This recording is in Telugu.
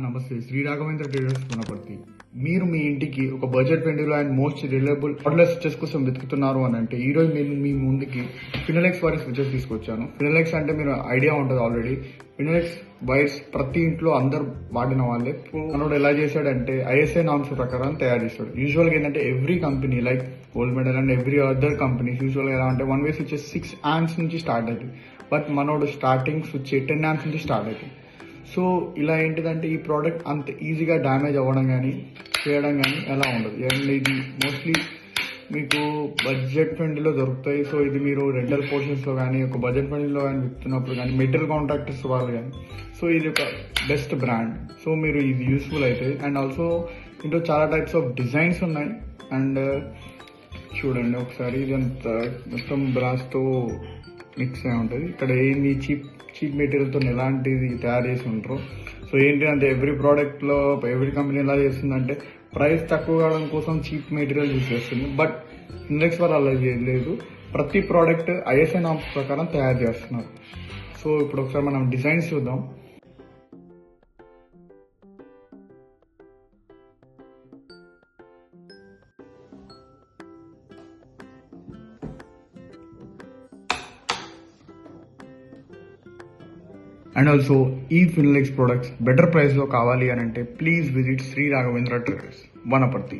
నమస్తే, శ్రీ రాఘవేంద్ర ట్రేడర్స్ వనపర్తి. మీరు మీ ఇంటికి ఒక బడ్జెట్ ఫ్రెండ్లీలో and most reliable waterless switches కోసం వెతుకుతున్నారు అని అంటే ఈ రోజు నేను మీ ముందుకి ఫినోలెక్స్ వారి స్విచెస్ తీసుకొచ్చాను. ఫినోలెక్స్ అంటే మీరు ఐడియా ఉంటుంది ఆల్రెడీ. ఫినోలెక్స్ వైర్స్ ప్రతి ఇంట్లో అందరు వాడిన వాళ్ళే. మనోడు ఎలా చేశాడంటే ఐఎస్ఐ నామ్స్ ప్రకారం తయారు చేస్తాడు. యూజువల్గా ఏంటంటే every company like gold medal and every other companies యూజువల్గా ఎలా అంటే వన్ వే స్విచెస్ 6 amps నుంచి స్టార్ట్ అవుతుంది. బట్ మనోడు స్టార్టింగ్ స్విచ్ 10 amps నుంచి స్టార్ట్ అవుతుంది. సో ఇలా ఏంటిదంటే ఈ ప్రోడక్ట్ అంత ఈజీగా డ్యామేజ్ అవ్వడం కానీ చేయడం కానీ ఎలా ఉండదు. అండ్ ఇది మోస్ట్లీ మీకు బడ్జెట్ ఫ్రెండ్లీలో దొరుకుతాయి. సో ఇది మీరు రెంటల్ పోర్షన్స్లో కానీ ఒక బడ్జెట్ ఫ్రెండ్లీలో కానీ విత్తున్నప్పుడు కానీ మెటీరియల్ కాంట్రాక్టర్స్ వాళ్ళు కానీ సో ఇది ఒక బెస్ట్ బ్రాండ్. సో మీరు ఇది యూస్ఫుల్ అవుతుంది. అండ్ ఆల్సో ఇంట్లో చాలా టైప్స్ ఆఫ్ డిజైన్స్ ఉన్నాయి. అండ్ చూడండి ఒకసారి ఇదంతా మొత్తం బ్రాస్తో మిక్స్ అయి ఉంటుంది. ఇక్కడ ఏంది చీప్ మెటీరియల్తో ఎలాంటిది తయారు చేసి ఉంటారు. సో ఏంటి అంటే ఎవ్రీ ప్రోడక్ట్లో ఎవ్రీ కంపెనీ ఎలా చేస్తుందంటే ప్రైస్ తక్కువ కావడం కోసం చీప్ మెటీరియల్ యూజ్ చేస్తుంది. బట్ ఇండెక్స్ వల్ల అలా లేదు. ప్రతి ప్రోడక్ట్ ఐఎస్ఐ నామ్స్ ప్రకారం తయారు చేస్తున్నారు. సో ఇప్పుడు ఒకసారి మనం డిజైన్స్ చూద్దాం. అండ్ ఆల్సో ఈ ఫినోలెక్స్ ప్రొడక్ట్స్ బెటర్ ప్రైస్లో కావాలి అని అంటే please visit Shri Raghavendra traders Wanaparthy.